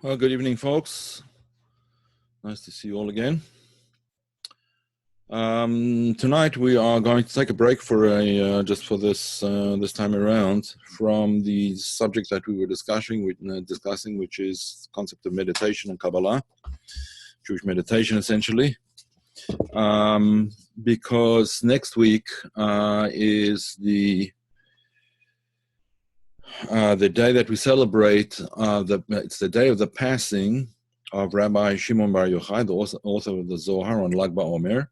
Well, good evening, folks. Nice to see you all again. Tonight we are going to take a break for just for this this time around from the subject that we were discussing, which is the concept of meditation and Kabbalah, Jewish meditation, essentially. Because next week is the day that we celebrate. It's the day of the passing of Rabbi Shimon Bar Yochai, the author of the Zohar on BaOmer,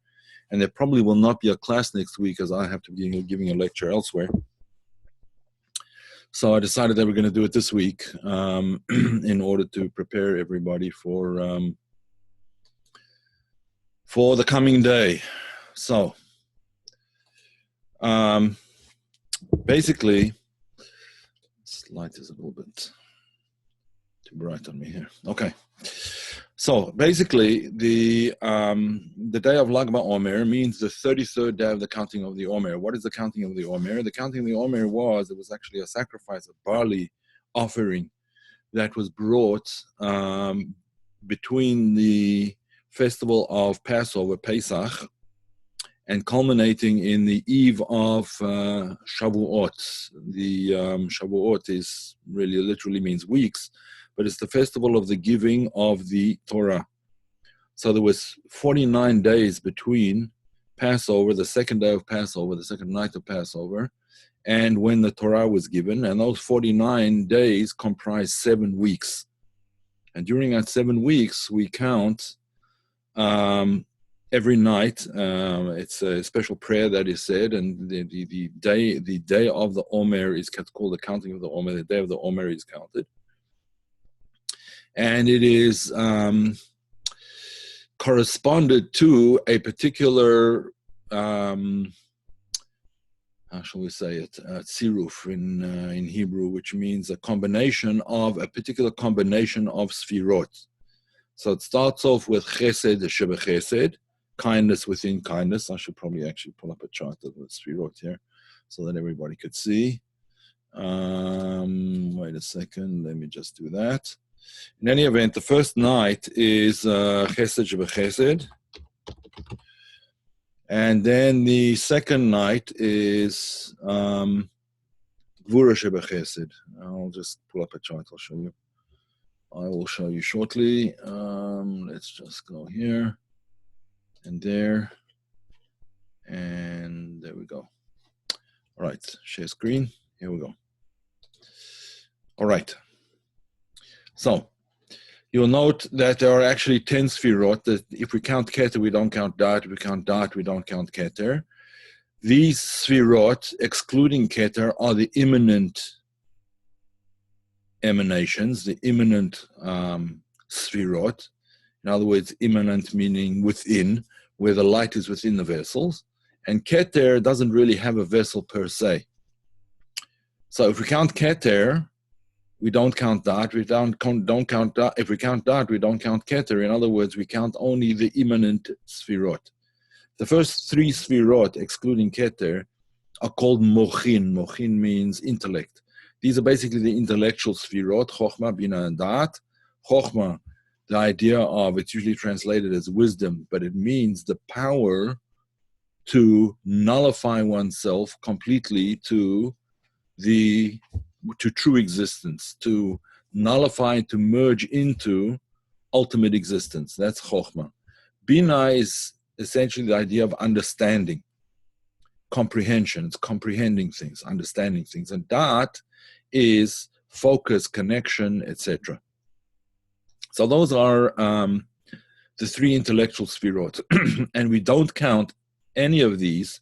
and there probably will not be a class next week as I have to be giving a lecture elsewhere. So I decided that we're going to do it this week in order to prepare everybody for the coming day. So basically, this light is a little bit too bright on me here. Okay. So basically, the day of BaOmer means the 33rd day of the counting of the Omer. What is the counting of the Omer? The counting of the Omer was actually a sacrifice, a barley offering that was brought between the festival of Passover, Pesach, and culminating in the eve of Shavuot. The Shavuot is literally means weeks, but it's the festival of the giving of the Torah. So there was 49 days between Passover, the second day of Passover, the second night of Passover, and when the Torah was given. And those 49 days comprise 7 weeks. And during that 7 weeks, we count every night. It's a special prayer that is said, and the day of the Omer is called the counting of the Omer. The day of the Omer is counted. And it is corresponded to a particular, how shall we say it, tziruf in Hebrew, which means a particular combination of sfirot. So it starts off with chesed shebechesed, kindness within kindness. I should probably actually pull up a chart of the sfirot here so that everybody could see. Wait a second, let me just do that. In any event, the first night is Chesed Shebechesed, and then the second night is Gvura Shebechesed. I'll just pull up a chart. I'll show you. I will show you shortly. Let's just go here and there, and there we go. All right, share screen. Here we go. All right. So, you'll note that there are actually 10 sfirot. That if we count Keter, we don't count Da'at. If we count Da'at, we don't count Keter. These sfirot, excluding Keter, are the imminent emanations, the imminent sfirot. In other words, imminent meaning within, where the light is within the vessels. And Keter doesn't really have a vessel per se. So if we count Keter, we don't count Da'at, we don't count Da'at. If we count Da'at, we don't count Keter. In other words, we count only the imminent sfirot. The first 3 sfirot, excluding Keter, are called Mochin. Mochin means intellect. These are basically the intellectual sfirot, Chochma, Bina, and Da'at. Chochma, the idea of, it's usually translated as wisdom, but it means the power to nullify oneself completely to true existence, to nullify, to merge into ultimate existence. That's Chochmah. Bina is essentially the idea of understanding, comprehension. It's comprehending things, understanding things. And Da'at is focus, connection, etc. So those are the 3 intellectual sfirot. And we don't count any of these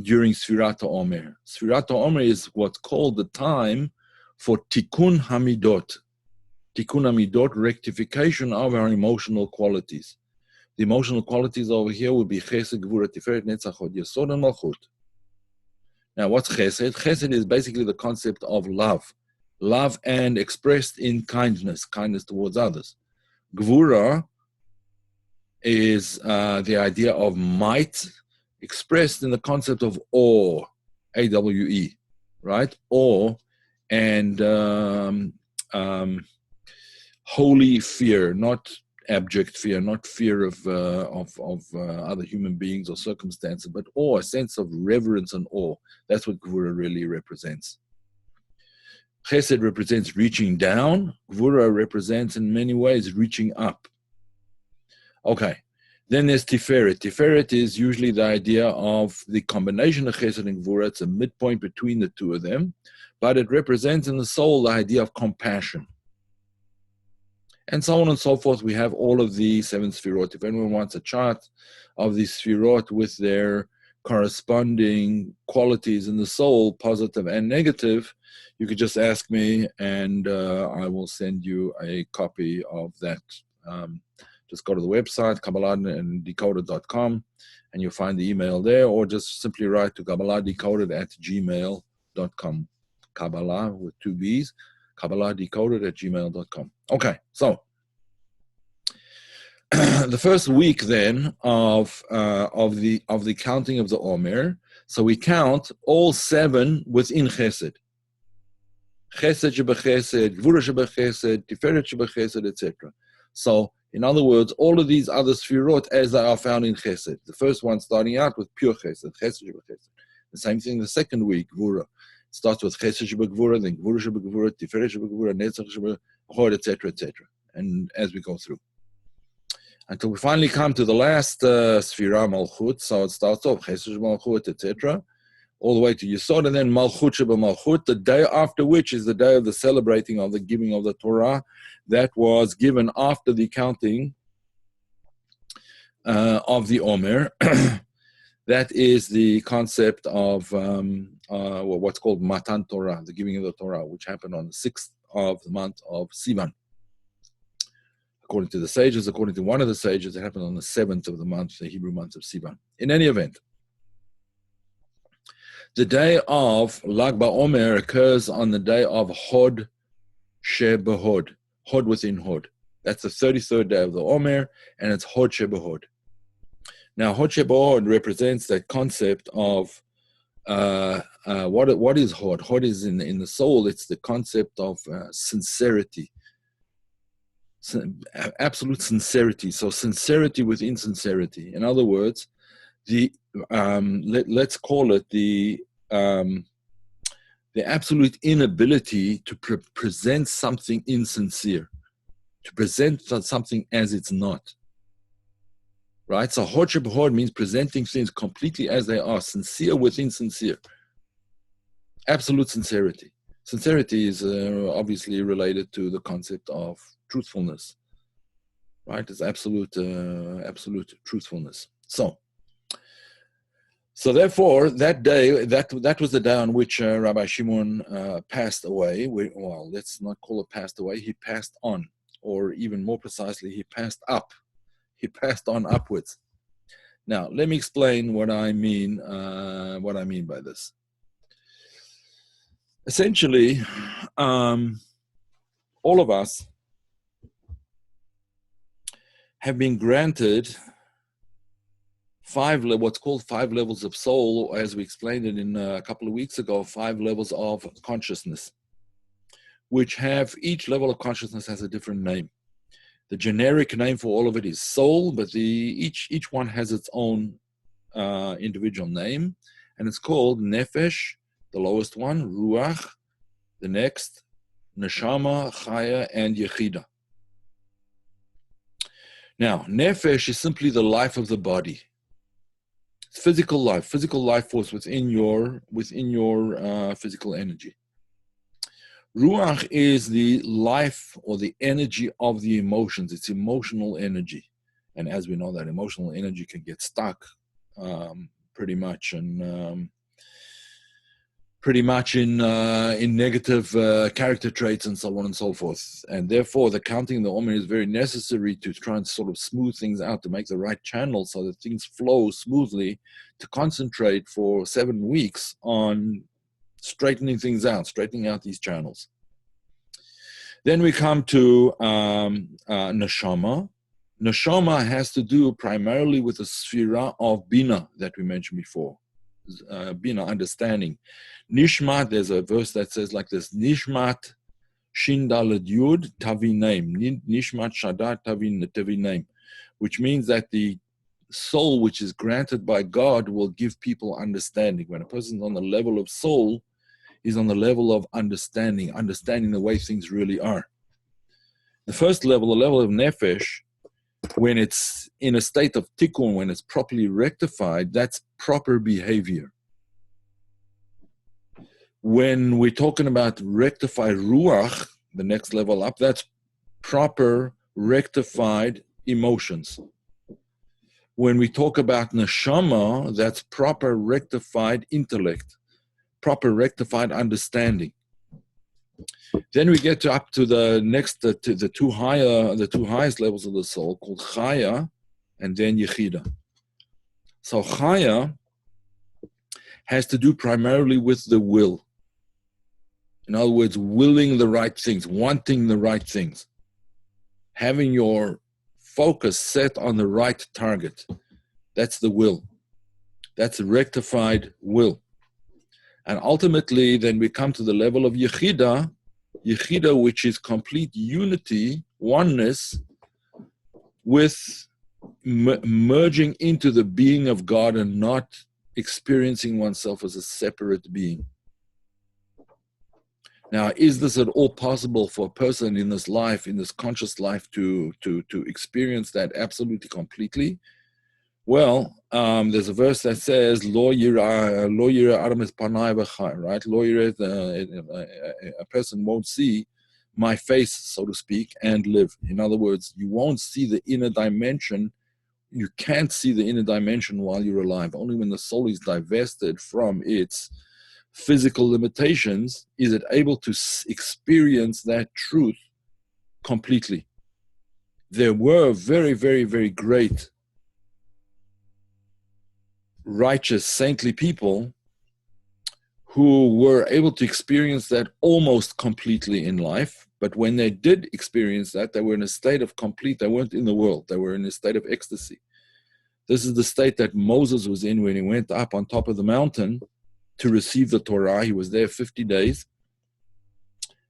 during Sfirat HaOmer. Sfirat HaOmer is what's called the time for Tikkun Hamidot. Tikkun Hamidot, rectification of our emotional qualities. The emotional qualities over here would be Chesed, Gvura, Tiferet, Netzach, Hod, Yesod, and Malchut. Now, what's Chesed? Chesed is basically the concept of love. Love and expressed in kindness, kindness towards others. Gvura is the idea of might, expressed in the concept of awe, A-W-E, right? Awe and holy fear, not abject fear, not fear of other human beings or circumstances, but awe, a sense of reverence and awe. That's what Gvura really represents. Chesed represents reaching down. Gvura represents in many ways reaching up. Okay. Then there's Tiferet. Tiferet is usually the idea of the combination of Chesed and Gvura. It's a midpoint between the two of them, but it represents in the soul the idea of compassion. And so on and so forth. We have all of the 7 Sfirot. If anyone wants a chart of these Sfirot with their corresponding qualities in the soul, positive and negative, you could just ask me, and I will send you a copy of that. Just go to the website, KabbalahDecoded.com, and you'll find the email there, or just simply write to KabbalahDecoded@gmail.com. Kabbalah with 2 B's, KabbalahDecoded@gmail.com. Okay, so the first week then of the counting of the Omer, so we count all 7 within Chesed. Chesed shebechesed, Gvura shebechesed, Tiferet shebechesed, etc. So, in other words, all of these other Sfirot as they are found in Chesed. The first one starting out with pure Chesed, Chesed shebechesed. The same thing the second week, Gvura. It starts with Chesed shebegvura, then Gvura shebegvura, Tiferet shebegvura, Netzach shebechod, etc., etc. And as we go through, until we finally come to the last Sfira, Malchut. So it starts off Chesed Malchut, etc., all the way to Yesod, and then Malchut Sheba Malchut, the day after which is the day of the celebrating of the giving of the Torah that was given after the counting of the Omer. That is the concept of what's called Matan Torah, the giving of the Torah, which happened on the 6th of the month of Sivan. According to the sages, according to one of the sages, it happened on the 7th of the month, the Hebrew month of Sivan. In any event, the day of Lag BaOmer occurs on the day of Hod Shebehod, Hod within Hod. That's the 33rd day of the Omer, and it's Hod Shebehod. Now, Hod Shebehod represents that concept of what is Hod? Hod is in the soul. It's the concept of sincerity, absolute sincerity. So sincerity within sincerity. In other words, let's call it the absolute inability to present something insincere, to present something as it's not. Right? So Hod Shebehod means presenting things completely as they are, sincere within sincere. Absolute sincerity. Sincerity is obviously related to the concept of truthfulness. Right? It's absolute truthfulness. So therefore, that day, that was the day on which Rabbi Shimon passed away. Well, let's not call it passed away. He passed on, or even more precisely, he passed up. He passed on upwards. Now, let me explain what I mean. What I mean by this. Essentially, all of us have been granted what's called 5 levels of soul, or as we explained it in a couple of weeks ago, 5 levels of consciousness, which have, each level of consciousness has a different name. The generic name for all of it is soul, but each one has its own individual name, and it's called nefesh, the lowest one, ruach, the next, neshama, chaya, and yechida. Now, nefesh is simply the life of the body. It's physical life force within your physical energy. Ruach is the life or the energy of the emotions. It's emotional energy. And as we know, that emotional energy can get stuck pretty much in negative character traits and so on and so forth. And therefore, the counting the Omer is very necessary to try and sort of smooth things out, to make the right channel so that things flow smoothly, to concentrate for 7 weeks on straightening things out, straightening out these channels. Then we come to neshama. Neshama has to do primarily with the sphera of bina that we mentioned before. Bina, understanding. Nishmat, there's a verse that says like this, Nishmat Shin Daled Yud Tavinaim, Nishmat Shadat Tavinaim, which means that the soul which is granted by God will give people understanding. When a person's on the level of soul, he's on the level of understanding the way things really are. The first level, the level of nefesh, when it's in a state of tikkun, when it's properly rectified, that's proper behavior. When we're talking about rectified ruach, the next level up, that's proper rectified emotions. When we talk about neshama, that's proper rectified intellect, proper rectified understanding. Then we get up to the next, to the two highest levels of the soul, called chaya, and then yechida. So chaya has to do primarily with the will. In other words, willing the right things, wanting the right things, having your focus set on the right target. That's the will. That's a rectified will. And ultimately, then we come to the level of yechida, which is complete unity, oneness, with merging into the being of God and not experiencing oneself as a separate being. Now, is this at all possible for a person in this life, in this conscious life, to experience that absolutely completely? Well, there's a verse that says, "Lo yira adam es panai b'chai," right? Lo yira, a person won't see my face, so to speak, and live. In other words, you won't see the inner dimension. You can't see the inner dimension while you're alive. Only when the soul is divested from its physical limitations is it able to experience that truth completely. There were very, very, very great righteous, saintly people who were able to experience that almost completely in life. But when they did experience that, they were in a state of complete, they weren't in the world, they were in a state of ecstasy. This is the state that Moses was in when he went up on top of the mountain to receive the Torah. He was there 50 days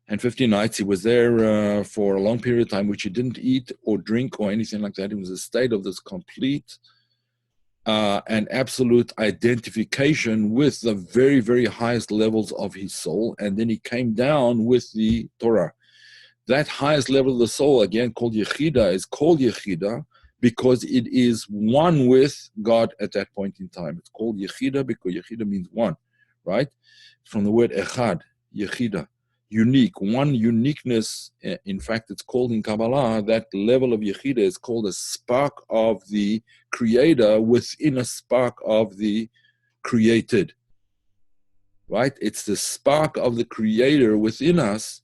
and 50 nights. He was there for a long period of time, which he didn't eat or drink or anything like that. It was a state of this complete and absolute identification with the very, very highest levels of his soul. And then he came down with the Torah. That highest level of the soul, again called Yechida, is called Yechida because it is one with God at that point in time. It's called Yechida because Yechida means one, right? From the word Echad, Yechida, unique, one uniqueness. In fact, it's called in Kabbalah, that level of Yechida is called a spark of the Creator within a spark of the created, right? It's the spark of the Creator within us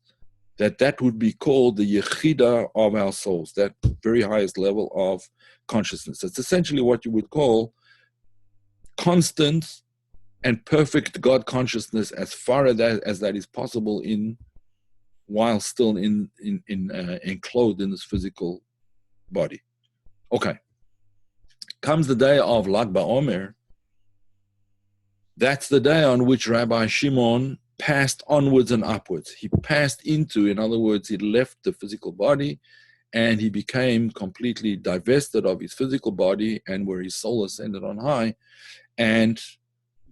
that would be called the Yechida of our souls, that very highest level of consciousness. It's essentially what you would call constant and perfect God consciousness as far as that is possible while still enclosed in this physical body. Okay. Comes the day of Lag BaOmer. That's the day on which Rabbi Shimon passed onwards and upwards. He passed into, in other words, he left the physical body and he became completely divested of his physical body, and where his soul ascended on high and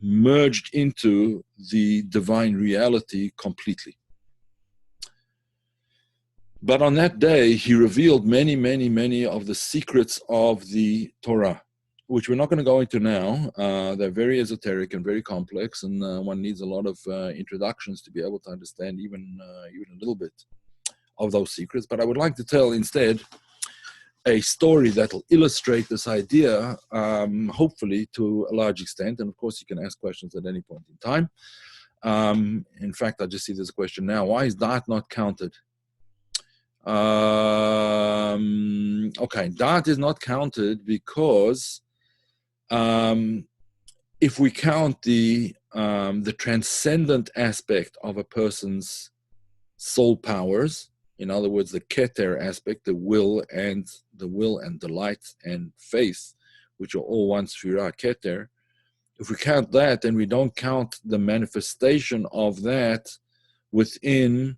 merged into the divine reality completely. But on that day, he revealed many, many, many of the secrets of the Torah, which we're not going to go into now. They're very esoteric and very complex, and one needs a lot of introductions to be able to understand even a little bit of those secrets. But I would like to tell instead a story that will illustrate this idea, hopefully to a large extent. And of course, you can ask questions at any point in time. In fact, I just see there's a question now. Why is Da'at not counted? Okay, Da'at is not counted because if we count the transcendent aspect of a person's soul powers, in other words, the keter aspect, the will and delight and faith, which are all one sphira, keter. If we count that, then we don't count the manifestation of that within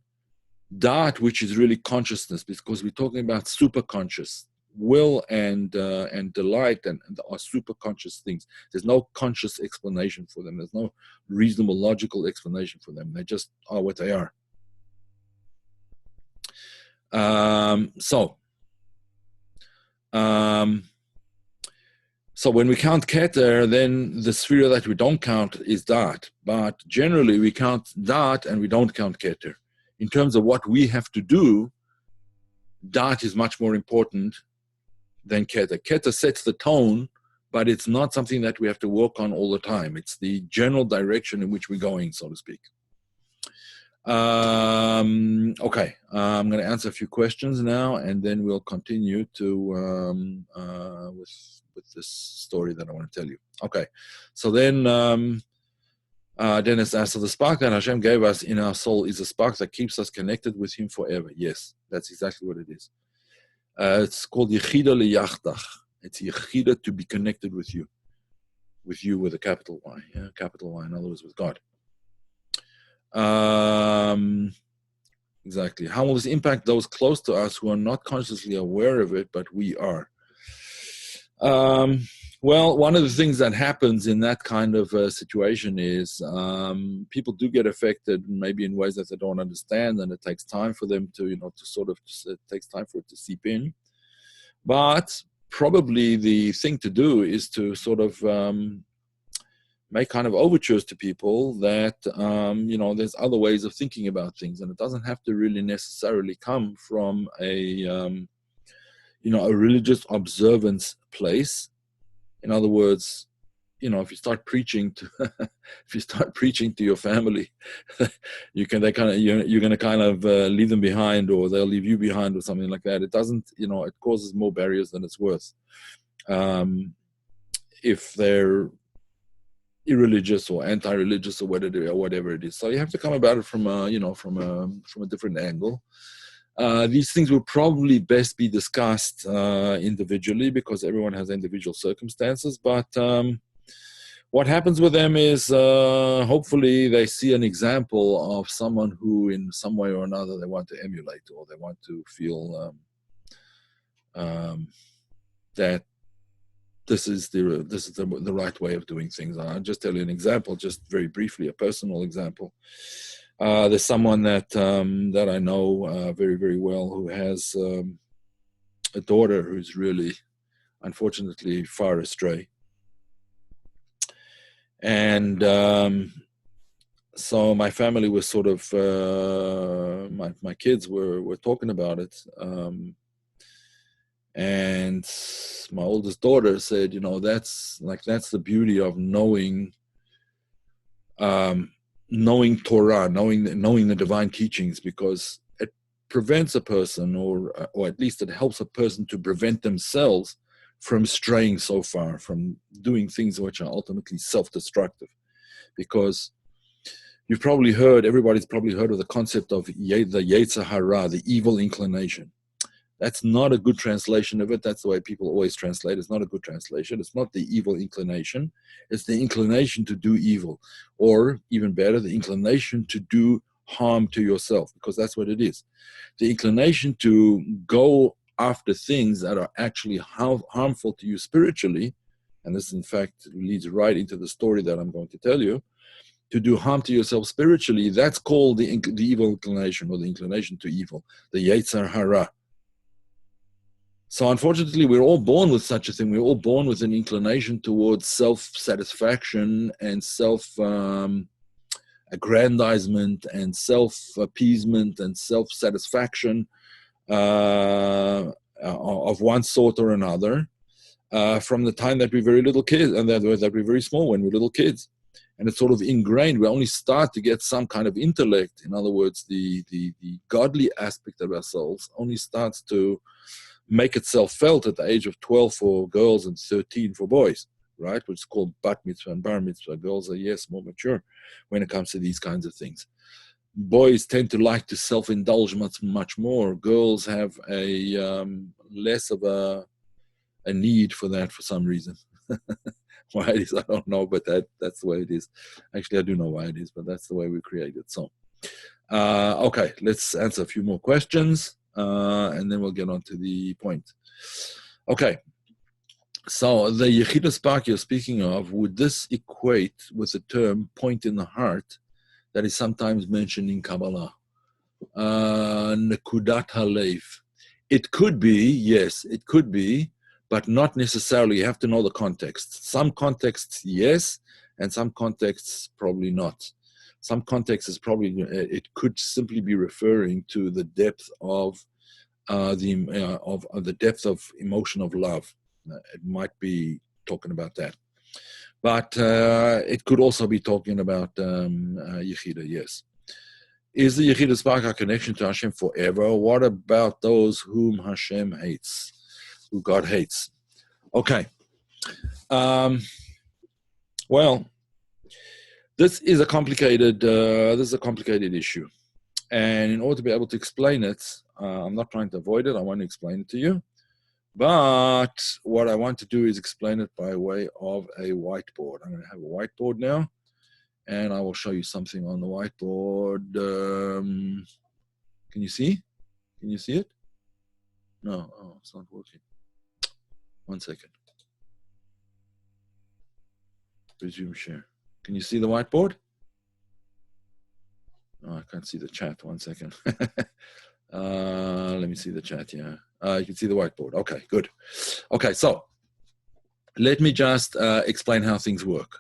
That which is really consciousness, because we're talking about super conscious. Will and delight and are super conscious things. There's no conscious explanation for them. There's no reasonable, logical explanation for them. They just are what they are. So when we count Keter, then the sphere that we don't count is Da'at. But generally, we count Da'at and we don't count Keter. In terms of what we have to do, Da'at is much more important than Keter. Keter sets the tone, but it's not something that we have to work on all the time. It's the general direction in which we're going, so to speak. Okay, I'm going to answer a few questions now, and then we'll continue to with this story that I want to tell you. Okay, so then Dennis asked, so the spark that Hashem gave us in our soul is a spark that keeps us connected with Him forever. Yes, that's exactly what it is. It's called Yechida Liyachtach. It's Yechida, to be connected with you with a capital Y, yeah? Capital Y, in other words, with God. Exactly. How will this impact those close to us who are not consciously aware of it, but we are? Well, one of the things that happens in that kind of situation is people do get affected, maybe in ways that they don't understand, and it takes time for them to, it takes time for it to seep in. But probably the thing to do is to sort of make kind of overtures to people that, there's other ways of thinking about things, and it doesn't have to really necessarily come from a religious observance place. In other words, if you start preaching to your family, you're going to kind of leave them behind, or they'll leave you behind, or something like that. It doesn't, it causes more barriers than it's worth. If they're irreligious or anti-religious or whatever it is, so you have to come about it from a different angle. These things will probably best be discussed individually, because everyone has individual circumstances. But what happens with them is hopefully they see an example of someone who, in some way or another, they want to emulate, or they want to feel that this is the right way of doing things. I'll just tell you an example, just very briefly, a personal example. There's someone that I know very, very well, who has a daughter who's really, unfortunately, far astray. And so my family was sort of, my kids were talking about it. And my oldest daughter said, that's the beauty of knowing Torah, knowing the divine teachings, because it prevents a person, or at least it helps a person to prevent themselves from straying so far, from doing things which are ultimately self-destructive. Because everybody's probably heard of the concept of the Yetzer Hara, the evil inclination. That's not a good translation of it. That's the way people always translate. It's not a good translation. It's not the evil inclination. It's the inclination to do evil, or even better, the inclination to do harm to yourself, because that's what it is. The inclination to go after things that are actually harmful to you spiritually, and this in fact leads right into the story that I'm going to tell you, to do harm to yourself spiritually, that's called the evil inclination, or the inclination to evil, the Yetzer Hara. So unfortunately, we're all born with such a thing. We're all born with an inclination towards self-satisfaction and self-aggrandizement and self-appeasement and self-satisfaction of one sort or another from the time that we're very little kids, and that we're very small when we're little kids. And it's sort of ingrained. We only start to get some kind of intellect. In other words, the godly aspect of ourselves only starts to make itself felt at the age of 12 for girls and 13 for boys, right? Which is called bat mitzvah and bar mitzvah. Girls are, yes, more mature when it comes to these kinds of things. Boys tend to like to self-indulge much more. Girls have a less of a need for that for some reason. Why it is, I don't know, but that's the way it is. Actually, I do know why it is, but that's the way we created. So Okay, let's answer a few more questions, and then we'll get on to the point. Okay, so the Yechidah spark you're speaking of, would this equate with the term point in the heart that is sometimes mentioned in Kabbalah? Nekudat halev. It could be, yes, it could be, but not necessarily. You have to know the context. Some contexts, yes, and some contexts, probably not. Some contexts is probably, it could simply be referring to the depth of the depth of emotion of love. It might be talking about that, but it could also be talking about Yechidah, yes. Is the Yechidah spark a connection to Hashem forever? What about those whom Hashem hates, who God hates? Okay. Well, this is a complicated issue, and in order to be able to explain it, I'm not trying to avoid it. I want to explain it to you, but what I want to do is explain it by way of a whiteboard. I'm going to have a whiteboard now. And I will show you something on the whiteboard. Can you see? Can you see it? No, oh, it's not working. 1 second. Resume share. Can you see the whiteboard? Oh, I can't see the chat. 1 second. Let me see the chat, yeah. You can see the whiteboard. Okay, good. Okay, so let me just explain how things work.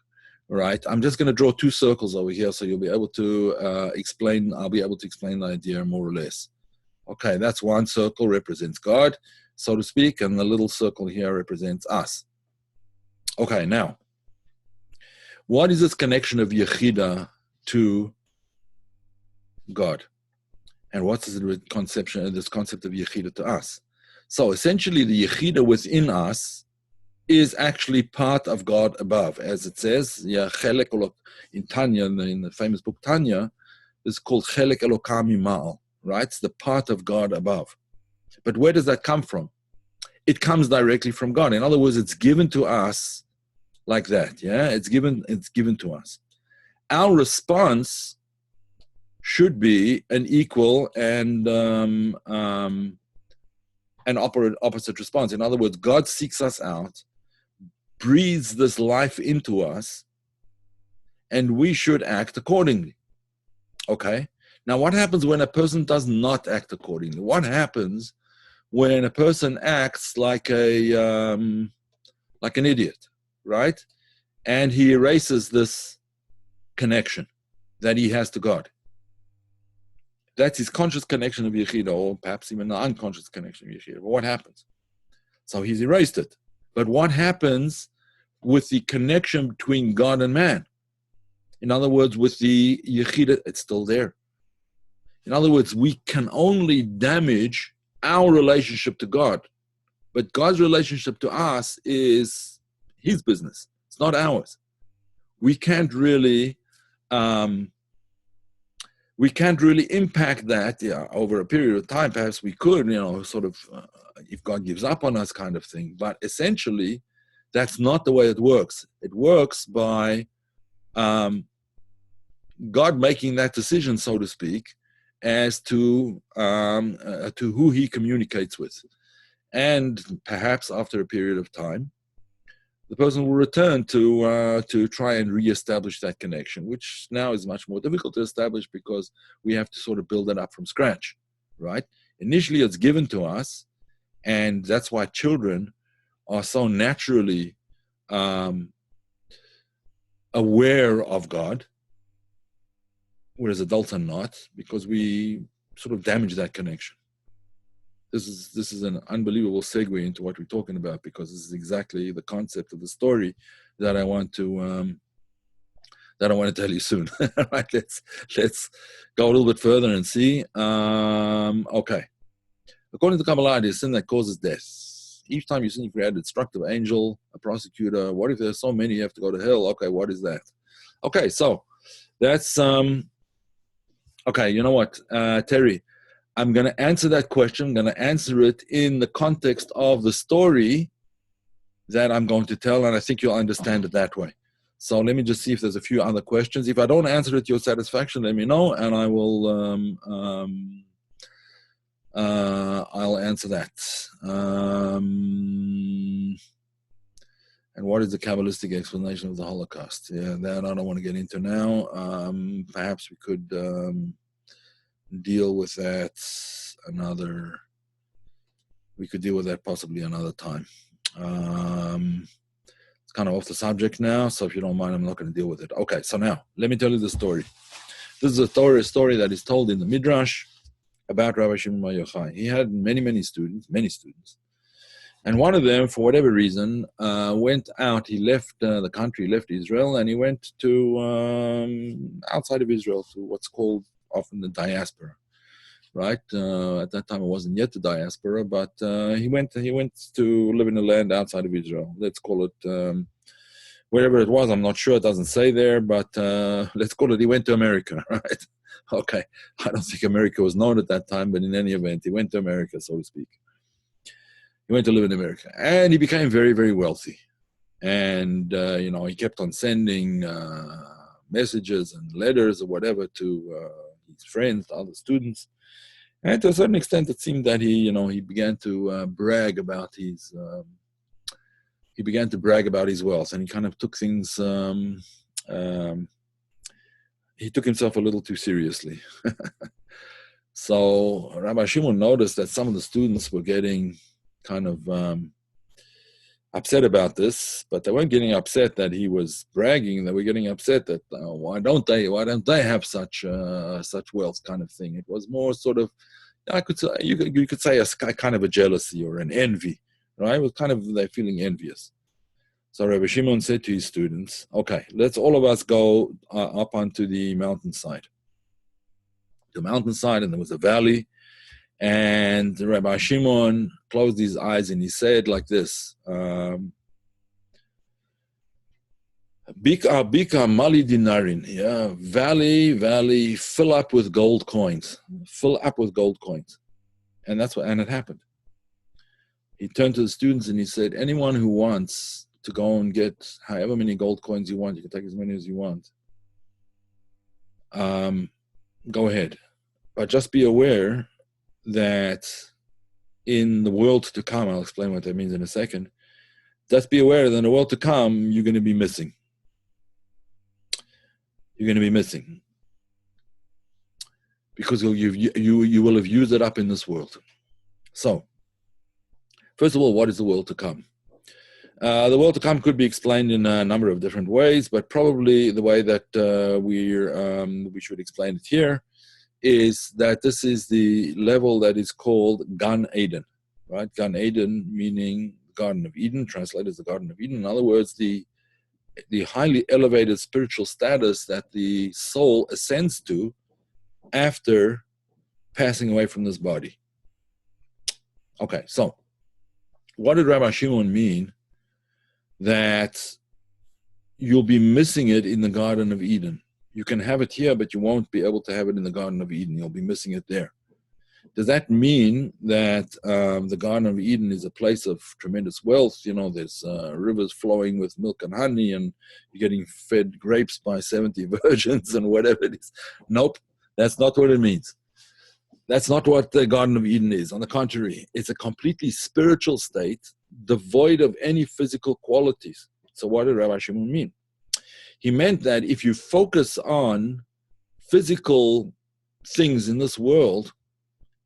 Right, I'm just going to draw 2 circles over here, so you'll be able to explain. I'll be able to explain the idea more or less. Okay, that's 1 circle represents God, so to speak, and the little circle here represents us. Okay, now, what is this connection of Yechidah to God, and what's this concept of Yechidah to us? So essentially, the Yechidah within us is actually part of God above, as it says, in Tanya, in the famous book Tanya, it's called Chelek Elokam Mima'al, right? It's the part of God above. But where does that come from? It comes directly from God. In other words, it's given to us like that, yeah? It's given to us. Our response should be an equal and an opposite response. In other words, God seeks us out, breathes this life into us, and we should act accordingly. Okay? Now, what happens when a person does not act accordingly? What happens when a person acts like an idiot, right? And he erases this connection that he has to God. That's his conscious connection of Yechidah, or perhaps even an unconscious connection of Yechidah. But what happens? So he's erased it. But what happens with the connection between God and man? In other words, with the Yechidah, it's still there. In other words, we can only damage our relationship to God. But God's relationship to us is his business. It's not ours. We can't really impact that over a period of time. Perhaps we could, sort of, if God gives up on us kind of thing. But essentially, that's not the way it works. It works by God making that decision, so to speak, as to who he communicates with. And perhaps after a period of time, the person will return to try and reestablish that connection, which now is much more difficult to establish because we have to sort of build it up from scratch, right? Initially, it's given to us, and that's why children are so naturally aware of God, whereas adults are not, because we sort of damage that connection. This is an unbelievable segue into what we're talking about, because this is exactly the concept of the story that I want to tell you soon. Right? Let's go a little bit further and see. Okay. According to Kabbalah, it is sin that causes death. Each time you sin, you create a destructive angel, a prosecutor. What if there's so many you have to go to hell? Okay, what is that? Okay, so that's okay. You know what, Terry? I'm going to answer that question. I'm going to answer it in the context of the story that I'm going to tell, and I think you'll understand it that way. So let me just see if there's a few other questions. If I don't answer it to your satisfaction, let me know, and I will I'll answer that. And what is the Kabbalistic explanation of the Holocaust? Yeah, that I don't want to get into now. Perhaps we could deal with that possibly another time. It's kind of off the subject now, so if you don't mind, I'm not going to deal with it. Okay, so now, let me tell you the story. This is a story that is told in the Midrash about Rabbi Shimon Bar Yochai. He had many students. And one of them, for whatever reason, went out. He left the country, left Israel, and he went to outside of Israel, to what's called often the diaspora, right? At that time, it wasn't yet the diaspora, but he went to live in a land outside of Israel. Let's call it wherever it was. I'm not sure. It doesn't say there, but let's call it he went to America, right? Okay. I don't think America was known at that time, but in any event, he went to America, so to speak. He went to live in America, and he became very, very wealthy. And, he kept on sending messages and letters or whatever to his friends, to other students. And to a certain extent, it seemed that he began to brag about his wealth, and he kind of took things, he took himself a little too seriously. So Rabbi Shimon noticed that some of the students were getting kind of upset about this, but they weren't getting upset that he was bragging. They were getting upset that why don't they have such wealth, kind of thing. It was more sort of, I could say, you could say a kind of a jealousy or an envy, right? It was kind of they're feeling envious. So Rabbi Shimon said to his students, "Okay, let's all of us go up onto the mountainside." The mountainside, and there was a valley. And Rabbi Shimon closed his eyes and he said like this, Bika mali dinarin, yeah, valley, fill up with gold coins. And it happened. He turned to the students and he said, anyone who wants to go and get however many gold coins you want, you can take as many as you want. Go ahead. But just be aware that in the world to come, I'll explain what that means in a second. Just be aware that in the world to come, you're going to be missing. Because you will have used it up in this world. So, first of all, what is the world to come? The world to come could be explained in a number of different ways, but probably the way that we should explain it here is that this is the level that is called Gan Eden, right? Gan Eden meaning Garden of Eden, translated as the Garden of Eden. In other words, the highly elevated spiritual status that the soul ascends to after passing away from this body. Okay, so what did Rabbi Shimon mean that you'll be missing it in the Garden of Eden? You can have it here, but you won't be able to have it in the Garden of Eden. You'll be missing it there. Does that mean that the Garden of Eden is a place of tremendous wealth? There's rivers flowing with milk and honey, and you're getting fed grapes by 70 virgins and whatever it is? Nope, that's not what it means. That's not what the Garden of Eden is. On the contrary, it's a completely spiritual state, devoid of any physical qualities. So what did Rabbi Shimon mean? He meant that if you focus on physical things in this world,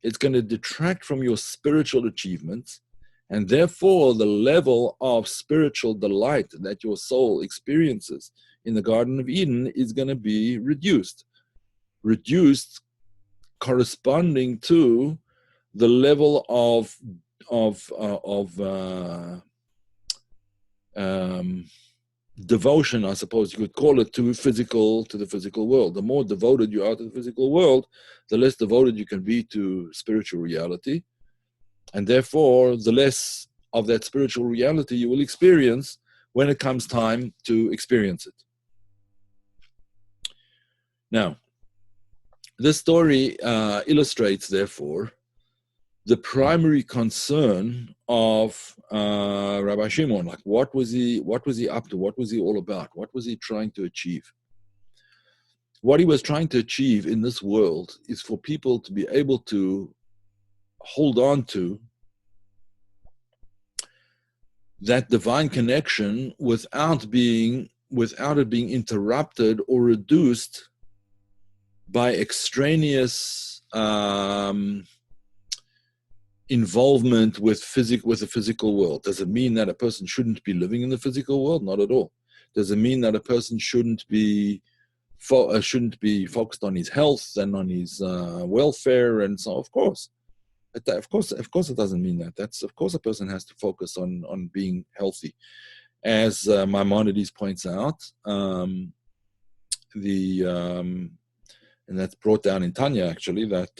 it's going to detract from your spiritual achievements, and therefore the level of spiritual delight that your soul experiences in the Garden of Eden is going to be reduced corresponding to the level of devotion, I suppose you could call it, to the physical world. The more devoted you are to the physical world, the less devoted you can be to spiritual reality, and therefore the less of that spiritual reality you will experience when it comes time to experience it. Now, this story illustrates, therefore, the primary concern of Rabbi Shimon. Like, what was he up to? What was he all about? What was he trying to achieve? What he was trying to achieve in this world is for people to be able to hold on to that divine connection without it being interrupted or reduced by extraneous involvement with the physical world. Does it mean that a person shouldn't be living in the physical world? Not at all. Does it mean that a person shouldn't be focused on his health and on his welfare and so? Of course. Of course, it doesn't mean that. Of course, a person has to focus on being healthy. As Maimonides points out, and that's brought down in Tanya, actually, that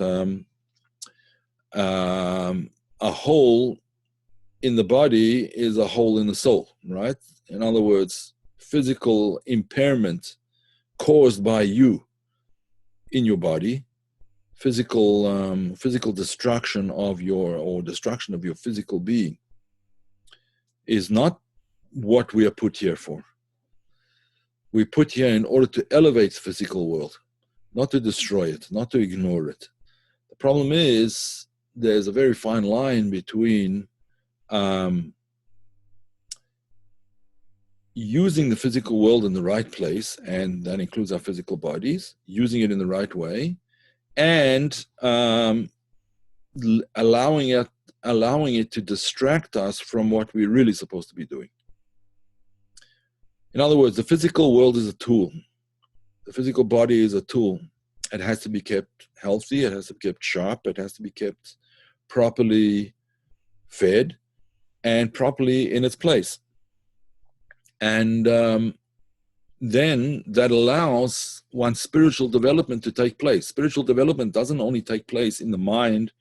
a hole in the body is a hole in the soul, right? In other words, physical impairment caused by you in your body, physical destruction of your physical being is not what we are put here for. We're put here in order to elevate the physical world, not to destroy it, not to ignore it. The problem is there's a very fine line between using the physical world in the right place, and that includes our physical bodies, using it in the right way, and allowing it to distract us from what we're really supposed to be doing. In other words, the physical world is a tool. The physical body is a tool. It has to be kept healthy. It has to be kept sharp. It has to be kept properly fed and properly in its place. And then that allows one's spiritual development to take place. Spiritual development doesn't only take place in the mind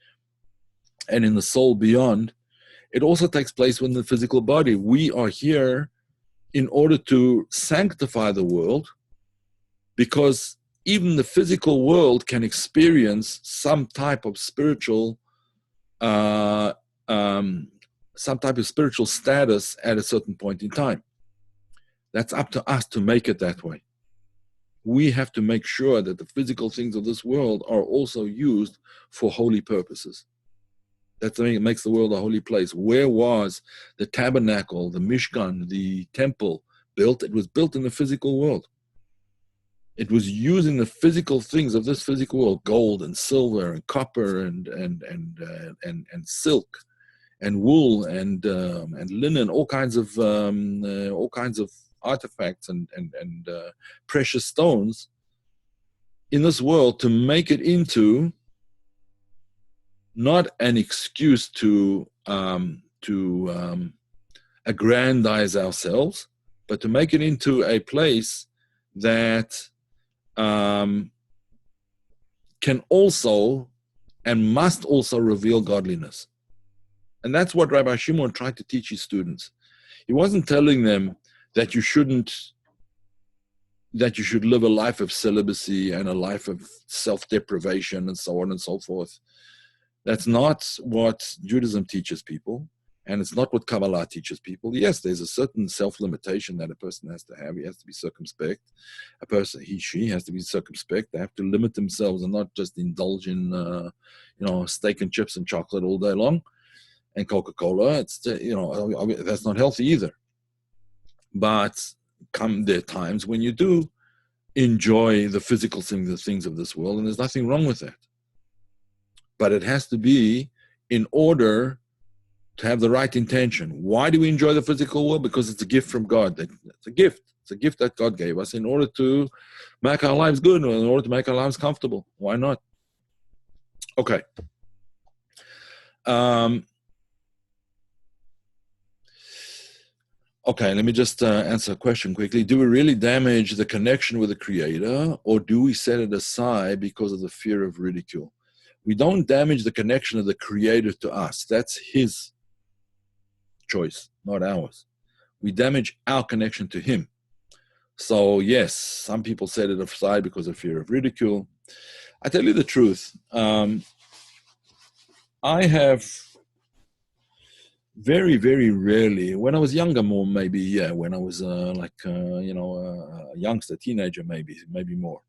and in the soul beyond. It also takes place within the physical body. We are here in order to sanctify the world, because even the physical world can experience some type of spiritual status at a certain point in time. That's up to us to make it that way. We have to make sure that the physical things of this world are also used for holy purposes. That's the thing that makes the world a holy place. Where was the tabernacle, the Mishkan, the temple built? It was built in the physical world. It was using the physical things of this physical world, gold and silver and copper and silk and wool and linen, all kinds of artifacts and precious stones in this world to make it into not an excuse to aggrandize ourselves, but to make it into a place that can also and must also reveal godliness. And that's what Rabbi Shimon tried to teach his students. He wasn't telling them that you should live a life of celibacy and a life of self-deprivation and so on and so forth. That's not what Judaism teaches people, and it's not what Kabbalah teaches people. Yes, there's a certain self-limitation that a person has to have. He has to be circumspect. She has to be circumspect. They have to limit themselves and not just indulge in, steak and chips and chocolate all day long, and Coca-Cola. That's not healthy either. But there are times when you do enjoy the physical things, the things of this world, and there's nothing wrong with that. But it has to be in order to have the right intention. Why do we enjoy the physical world? Because it's a gift from God. It's a gift. It's a gift that God gave us in order to make our lives good, or in order to make our lives comfortable. Why not? Okay. Okay, let me just answer a question quickly. Do we really damage the connection with the Creator, or do we set it aside because of the fear of ridicule? We don't damage the connection of the Creator to us. That's His choice, not ours. We damage our connection to Him. So yes, some people set it aside because of fear of ridicule. I tell you the truth. I have very, very rarely. When I was younger, more maybe, yeah. When I was a youngster, teenager, maybe more.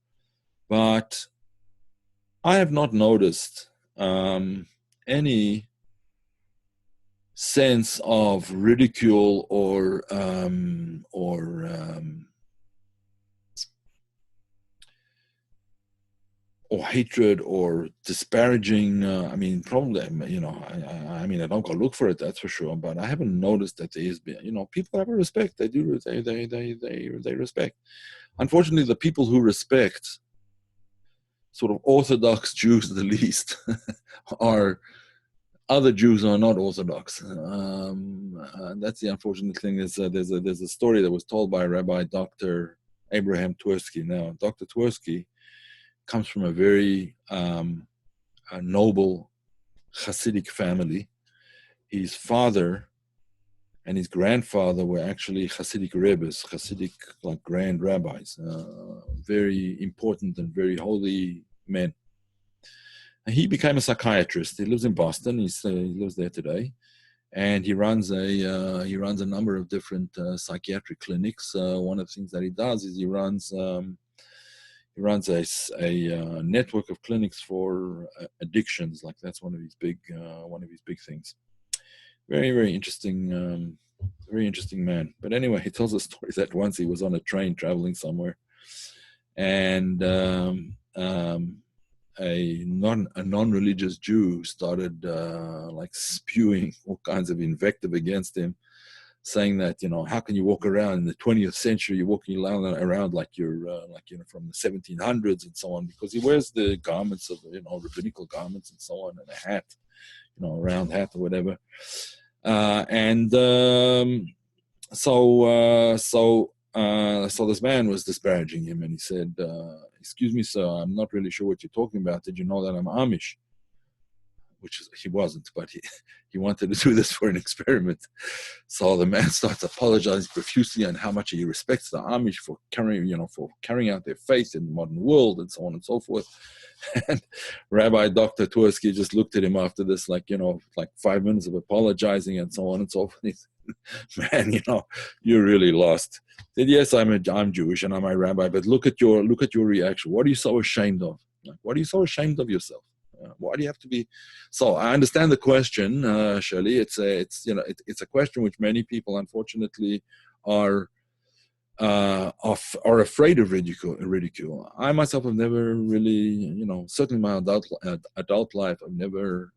But I have not noticed any sense of ridicule or hatred or disparaging. I mean, probably, I mean, I don't go look for it, that's for sure. But I haven't noticed that there is, people have a respect. They do. They respect. Unfortunately, the people who respect sort of Orthodox Jews, the least, are other Jews who are not Orthodox. That's the unfortunate thing. Is there's a story that was told by Rabbi Dr. Abraham Twersky. Now, Dr. Twersky comes from a very a noble Hasidic family. His father and his grandfather were actually Hasidic rebbes, Hasidic like grand rabbis, very important and very holy men. And he became a psychiatrist. He lives in Boston. He lives there today, and he runs a number of different psychiatric clinics. One of the things that he does is he runs a network of clinics for addictions. Like that's one of his big things. Very, very interesting man. But anyway, he tells a story that once he was on a train traveling somewhere, and a non-religious Jew started like spewing all kinds of invective against him, saying that, how can you walk around in the 20th century? You're walking around like you're from the 1700s and so on, because he wears the garments of rabbinical garments and so on, and a hat, a round hat or whatever. So this man was disparaging him, and he said, "Excuse me, sir, I'm not really sure what you're talking about. Did you know that I'm Amish?" Which he wasn't, but he wanted to do this for an experiment. So the man starts apologizing profusely on how much he respects the Amish for carrying out their faith in the modern world and so on and so forth. And Rabbi Dr. Twersky just looked at him after this, like 5 minutes of apologizing and so on and so forth. He said, "Man, you're really lost." He said, "Yes, I'm Jewish and I'm a rabbi, but look at your reaction. What are you so ashamed of? What are you so ashamed of yourself? Why do you have to be?" So I understand the question, Shirley. It's a question which many people, unfortunately, are afraid of ridicule. I myself have never really, certainly my adult life, I've never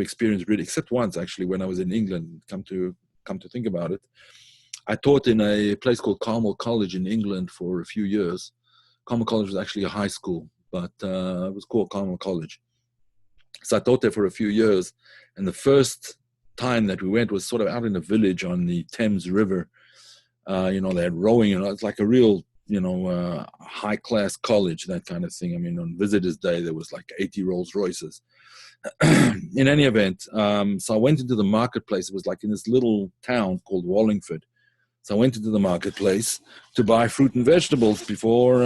experienced ridicule, except once actually when I was in England. Come to think about it, I taught in a place called Carmel College in England for a few years. Carmel College was actually a high school, but it was called Carmel College. So I taught there for a few years, and the first time that we went was sort of out in a village on the Thames River. They had rowing, it's like a real, high-class college, that kind of thing. I mean, on visitors' day, there was like 80 Rolls Royces. In any event, so I went into the marketplace. It was like in this little town called Wallingford. So I went into the marketplace to buy fruit and vegetables before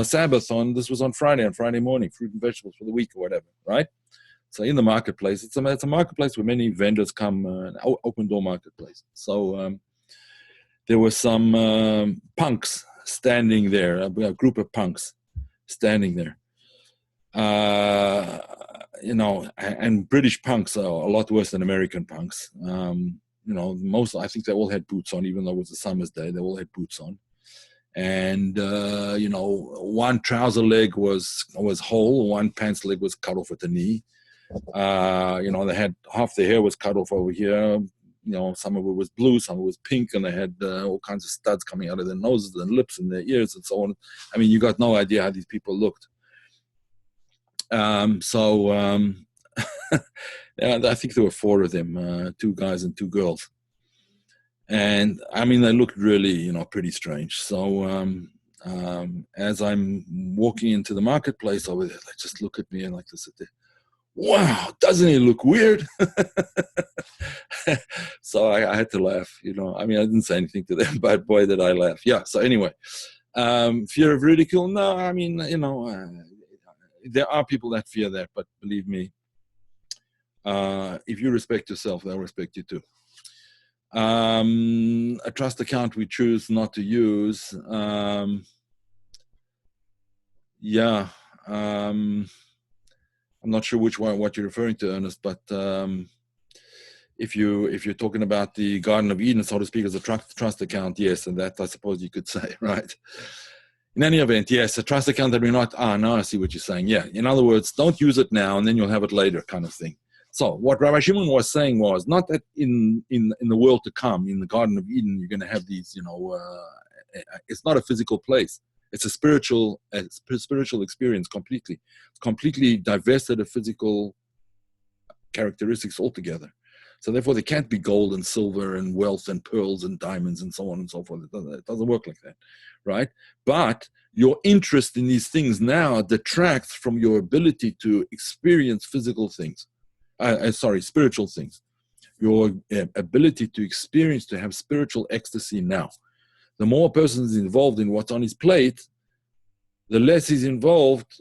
Sabbath. This was on Friday morning, fruit and vegetables for the week or whatever, right? So in the marketplace, it's a marketplace where many vendors come, an open door marketplace. So there were some punks standing there, a group of punks standing there. And British punks are a lot worse than American punks. Most, I think they all had boots on, even though it was a summer's day, they all had boots on. And, one trouser leg was whole, one pants leg was cut off at the knee. They had half their hair was cut off over here. Some of it was blue, some of it was pink, and they had all kinds of studs coming out of their noses and lips and their ears and so on. I mean, you got no idea how these people looked. I think there were 4 of them, 2 guys and 2 girls. And I mean, they looked really, pretty strange. So as I'm walking into the marketplace over there, they just look at me and like this, "Wow, doesn't he look weird?" So I had to laugh, I mean, I didn't say anything to them, but boy, did I laugh. Yeah, so anyway, fear of ridicule? No, I mean, there are people that fear that, but believe me, If you respect yourself, they'll respect you too. A trust account we choose not to use. I'm not sure what you're referring to, Ernest, but if you're talking about the Garden of Eden, so to speak, as a trust account, yes, and that I suppose you could say, right? In any event, yes, a trust account that we're not. Now I see what you're saying. Yeah, in other words, don't use it now, and then you'll have it later, kind of thing. So what Rabbi Shimon was saying was not that in the world to come, in the Garden of Eden, you're going to have these, it's not a physical place. It's a spiritual experience completely. It's completely divested of physical characteristics altogether. So therefore, there can't be gold and silver and wealth and pearls and diamonds and so on and so forth. It doesn't work like that, right? But your interest in these things now detracts from your ability to experience physical things. Spiritual things. Your ability to experience, to have spiritual ecstasy now. The more a person is involved in what's on his plate, the less he's involved,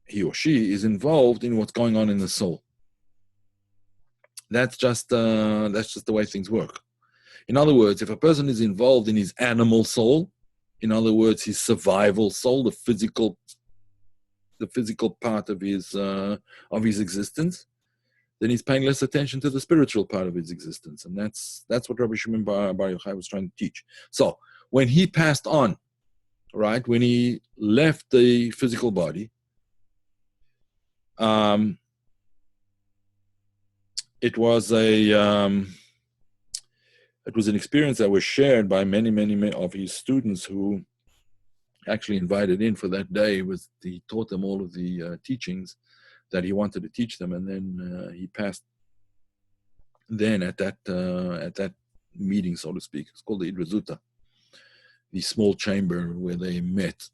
he or she is involved in what's going on in the soul. That's just the way things work. In other words, if a person is involved in his animal soul, in other words, his survival soul, the physical part of his existence, then he's paying less attention to the spiritual part of his existence, and that's what Rabbi Shimon Bar Yochai was trying to teach. So when he passed on, right, when he left the physical body, it was an experience that was shared by many of his students who actually invited in for that day. He taught them all of the teachings that he wanted to teach them, and then he passed. Then at that meeting, so to speak, it's called the Idrizuta, the small chamber where they met,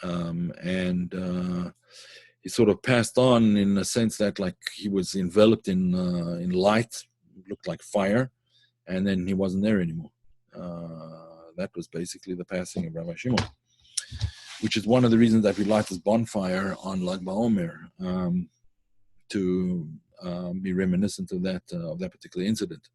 and he sort of passed on in a sense that like he was enveloped in light, it looked like fire, and then he wasn't there anymore. That was basically the passing of Rabbi Shimon, which is one of the reasons that we light this bonfire on Lag BaOmer, to be reminiscent of that particular incident.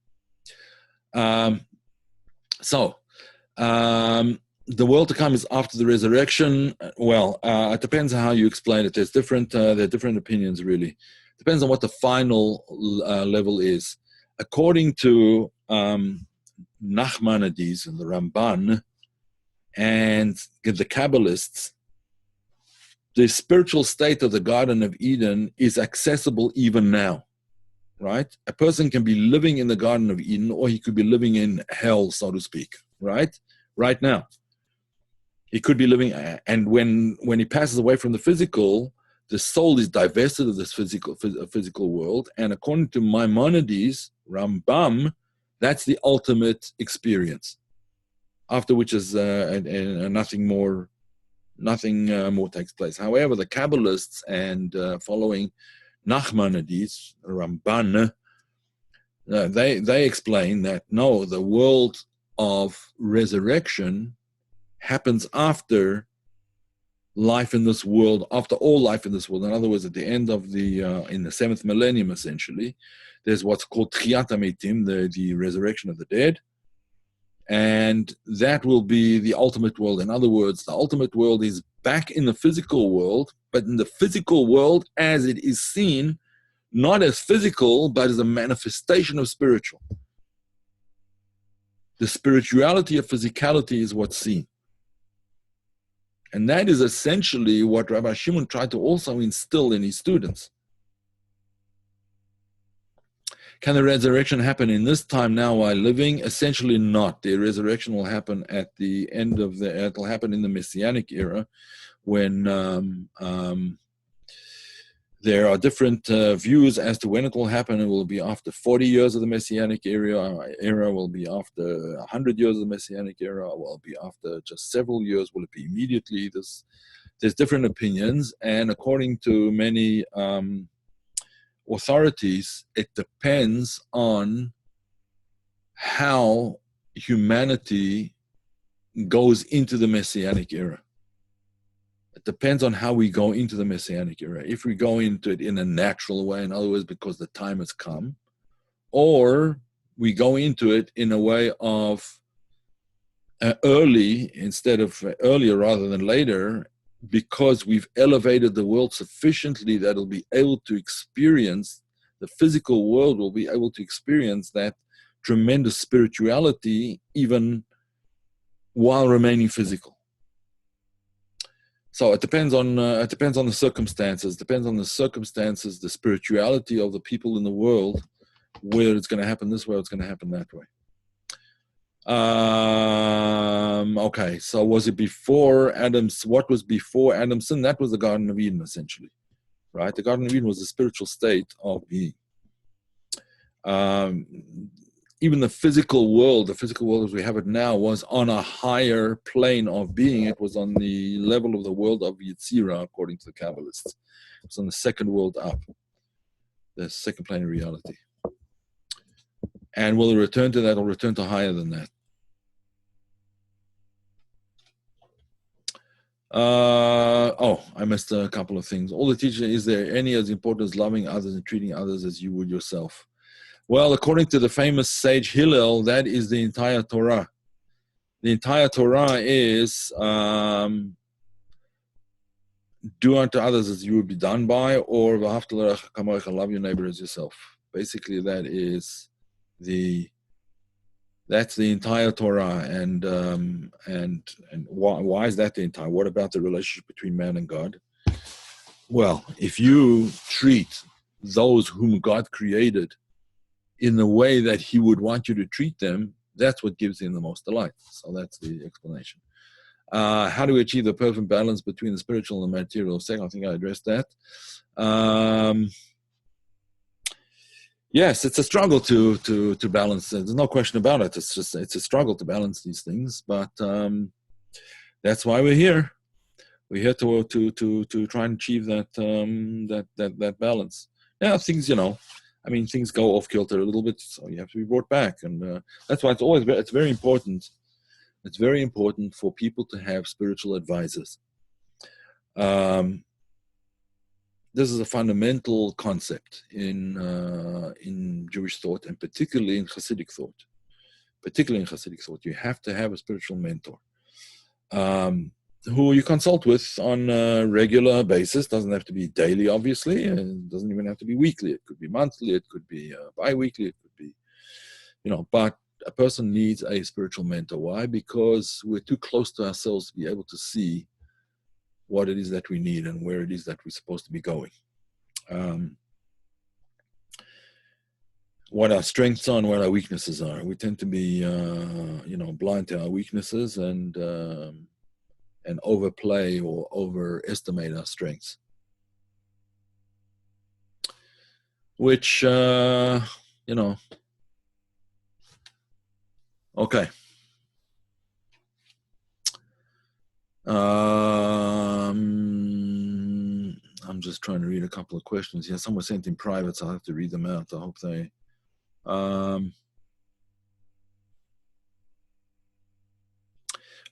The world to come is after the resurrection. Well, it depends on how you explain it. There are different opinions, really. Depends on what the final level is. According to Nachmanides and the Ramban and the Kabbalists, the spiritual state of the Garden of Eden is accessible even now, right? A person can be living in the Garden of Eden, or he could be living in hell, so to speak, right? Right now. He could be living, and when he passes away from the physical, the soul is divested of this physical world, and according to Maimonides, Rambam, that's the ultimate experience, after which is nothing more takes place. However, the Kabbalists and following Nachmanides, Ramban, they explain that no, the world of resurrection happens after life in this world, after all life in this world. In other words, at the end of in the 7th millennium, essentially, there's what's called Tchiyat HaMetim, the resurrection of the dead. And that will be the ultimate world. In other words, the ultimate world is back in the physical world, but in the physical world as it is seen, not as physical, but as a manifestation of spiritual. The spirituality of physicality is what's seen. And that is essentially what Rabbi Shimon tried to also instill in his students. Can the resurrection happen in this time now while living? Essentially not. The resurrection will happen at the end of it'll happen in the Messianic era, when there are different views as to when it will happen. It will be after 40 years of the Messianic era, will be after 100 years of the Messianic era, will be after just several years, will it be immediately? There's different opinions, and according to many authorities, it depends on how humanity goes into the Messianic era. It depends on how we go into the Messianic era. If we go into it in a natural way, in other words, because the time has come, or we go into it in a way of early instead of earlier rather than later, because we've elevated the world sufficiently that it'll be able to experience, the physical world will be able to experience that tremendous spirituality even while remaining physical. So it depends on the circumstances. Depends on the circumstances, the spirituality of the people in the world, whether it's going to happen this way or it's going to happen that way. Okay, so was it before Adam's? What was before Adam's sin? That was the Garden of Eden, essentially, right? The Garden of Eden was a spiritual state of being. Even the physical world as we have it now, was on a higher plane of being. It was on the level of the world of Yetzirah, according to the Kabbalists. It's on the second world up, the second plane of reality. And will it return to that or return to higher than that? I missed a couple of things. All the teaching, is there any as important as loving others and treating others as you would yourself? Well, according to the famous sage Hillel, that is the entire Torah. The entire Torah is do unto others as you would be done by, or love your neighbor as yourself. Basically, that's the entire Torah, and why is that the entire? What about the relationship between man and God? Well, if you treat those whom God created in the way that He would want you to treat them, that's what gives Him the most delight. So that's the explanation. How do we achieve the perfect balance between the spiritual and the material? Second, I think I addressed that. Yes, it's a struggle to balance. There's no question about it. It's a struggle to balance these things, but that's why we're here. We're here to try and achieve that balance. Yeah, things things go off kilter a little bit, so you have to be brought back, and that's why it's very important. It's very important for people to have spiritual advisors. This is a fundamental concept in Jewish thought, and particularly in Hasidic thought. You have to have a spiritual mentor who you consult with on a regular basis. Doesn't have to be daily, obviously, and doesn't even have to be weekly. It could be monthly, it could be bi-weekly, it could be, but a person needs a spiritual mentor. Why? Because we're too close to ourselves to be able to see what it is that we need and where it is that we're supposed to be going. What our strengths are and what our weaknesses are. We tend to be, blind to our weaknesses and overplay or overestimate our strengths, which, okay. I'm just trying to read a couple of questions here. Some were sent in private, so I'll have to read them out. I hope they... all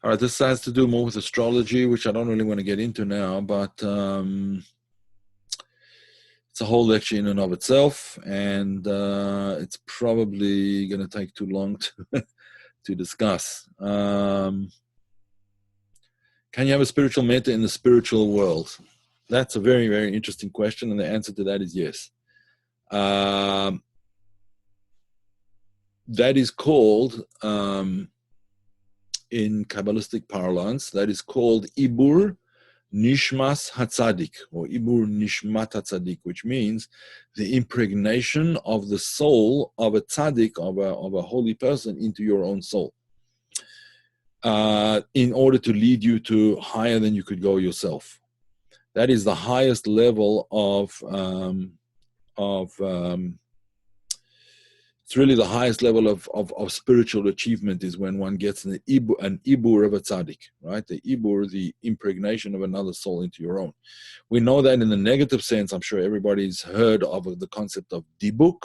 right, this has to do more with astrology, which I don't really want to get into now, but it's a whole lecture in and of itself, and it's probably going to take too long to discuss. Can you have a spiritual mentor in the spiritual world? That's a very, very interesting question, and the answer to that is yes. That is called, in Kabbalistic parlance, that is called Ibur Nishmas Hatzadik, or Ibur Nishmat Hatzadik, which means the impregnation of the soul of a tzaddik, of a holy person, into your own soul, in order to lead you to higher than you could go yourself. That is the highest level it's really the highest level of spiritual achievement, is when one gets an ibur of a tzaddik, right? The ibur, the impregnation of another soul into your own. We know that in the negative sense. I'm sure everybody's heard of the concept of dibuk.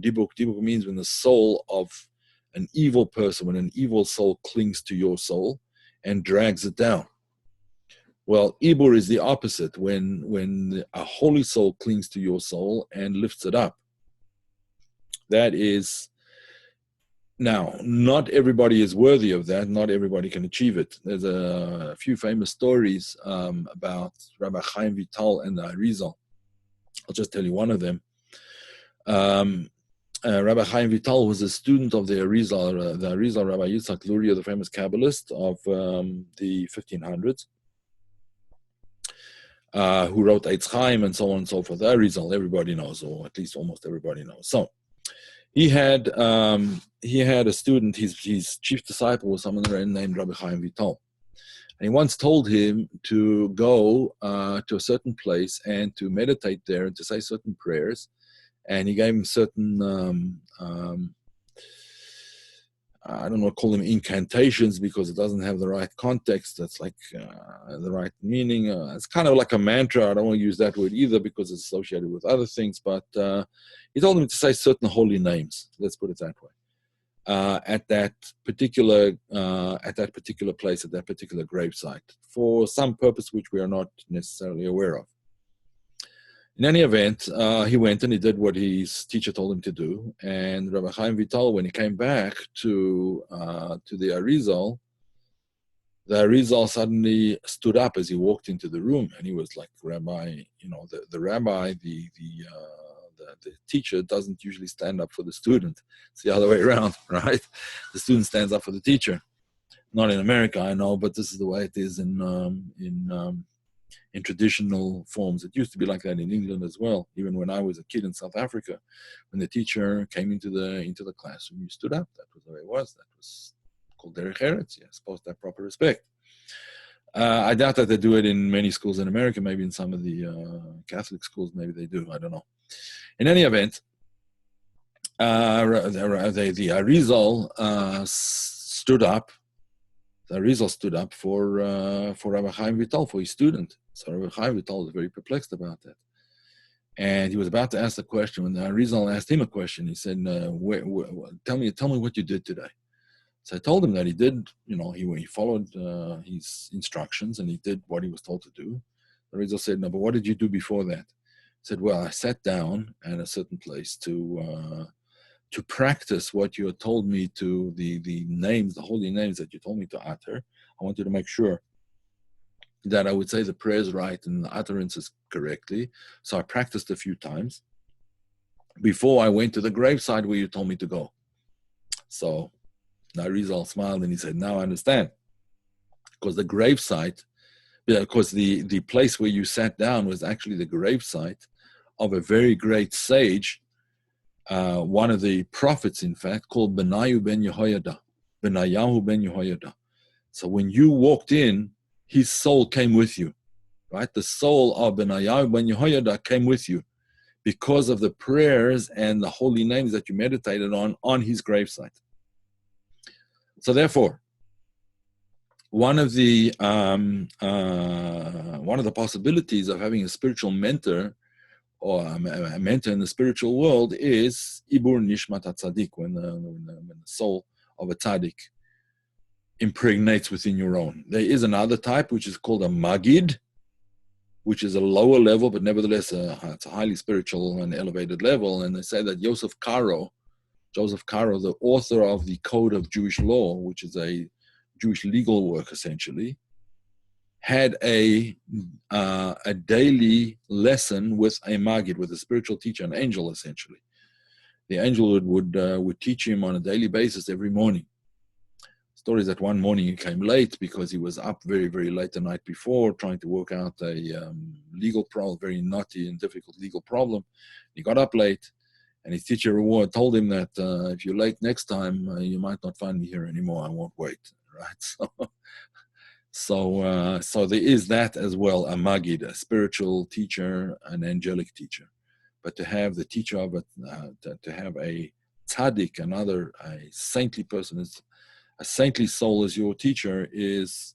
Dibuk means when the soul of an evil person, when an evil soul clings to your soul and drags it down. Well, Ibur is the opposite. When a holy soul clings to your soul and lifts it up. That is, now, not everybody is worthy of that. Not everybody can achieve it. There's a few famous stories about Rabbi Chaim Vital and the Arizal. I'll just tell you one of them. Rabbi Chaim Vital was a student of the Arizal Rabbi Yitzhak Luria, the famous Kabbalist of the 1500s, who wrote Eitz Chaim and so on and so forth. The Arizal, everybody knows, or at least almost everybody knows. So he had a student. His chief disciple was someone named Rabbi Chaim Vital, and he once told him to go to a certain place and to meditate there and to say certain prayers. And he gave him certain, I don't know, call them incantations because it doesn't have the right context. That's like the right meaning. It's kind of like a mantra. I don't want to use that word either because it's associated with other things. But he told him to say certain holy names. Let's put it that way. At that particular place, at that particular gravesite, for some purpose which we are not necessarily aware of. In any event, he went and he did what his teacher told him to do. And Rabbi Chaim Vital, when he came back to the Arizal suddenly stood up as he walked into the room, and he was like, Rabbi, the rabbi, the teacher doesn't usually stand up for the student. It's the other way around, right? The student stands up for the teacher. Not in America, I know, but this is the way it is in traditional forms. It used to be like that in England as well. Even when I was a kid in South Africa, when the teacher came into the classroom, you stood up. That was the way it was. That was called derech eretz. You're supposed to have proper respect. I doubt that they do it in many schools in America. Maybe in some of the Catholic schools, maybe they do. I don't know. In any event, the Arizal stood up. The Arizal stood up for Rabbi Chaim Vital, for his student. So Rabbi Chaim Vital was very perplexed about that. And he was about to ask the question when the Arizal asked him a question. He said, tell me what you did today. So I told him that he did, he followed his instructions and he did what he was told to do. The Arizal said, no, but what did you do before that? He said, well, I sat down at a certain place to practice what you had told me to, the names, the holy names that you told me to utter. I wanted to make sure that I would say the prayers right and the utterances correctly. So I practiced a few times before I went to the graveside where you told me to go. So Rizal smiled and he said, now I understand. Because the gravesite, because the place where you sat down was actually the gravesite of a very great sage, one of the prophets, in fact, called Benayahu ben Yehoiada. So when you walked in, his soul came with you, right? The soul of Benayahu ben Yehoiada came with you because of the prayers and the holy names that you meditated on his gravesite. So therefore, one of the possibilities of having a spiritual mentor or a mentor in the spiritual world is Ibur Nishmat HaTzadik, when the soul of a tzaddik impregnates within your own. There is another type which is called a Magid, which is a lower level, but nevertheless it's a highly spiritual and elevated level. And they say that Joseph Caro, the author of the Code of Jewish Law, which is a Jewish legal work essentially, had a daily lesson with a Magid, with a spiritual teacher, an angel essentially. The angel would teach him on a daily basis every morning. Stories that one morning he came late because he was up very, very late the night before trying to work out a legal problem, very knotty and difficult legal problem. He got up late, and his teacher told him that if you're late next time, you might not find me here anymore. I won't wait, right? So there is that as well, a Magid, a spiritual teacher, an angelic teacher. But to have the teacher of it, to have a tzaddik, a saintly person, a saintly soul as your teacher is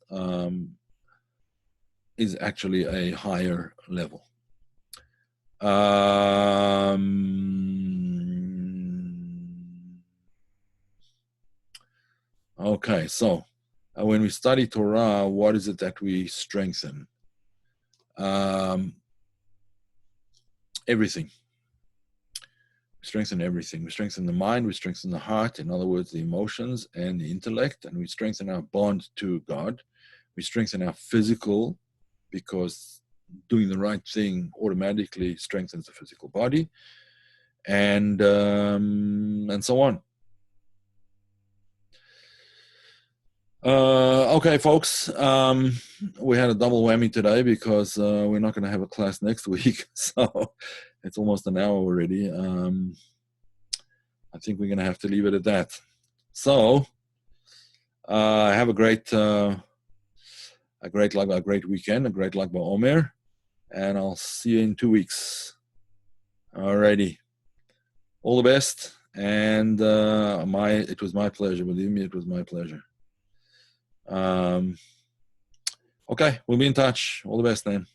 actually a higher level. Okay, so when we study Torah, what is it that we strengthen? everything. We strengthen everything. We strengthen the mind, we strengthen the heart, in other words, the emotions and the intellect, and we strengthen our bond to God. We strengthen our physical, because doing the right thing automatically strengthens the physical body, and so on. Okay, folks, we had a double whammy today because we're not going to have a class next week, so it's almost an hour already. I think we're going to have to leave it at that. So have a great weekend, a great Lag BaOmer, and I'll see you in 2 weeks. Alrighty, all the best, and it was my pleasure. Believe me, it was my pleasure. Okay, we'll be in touch. All the best, then.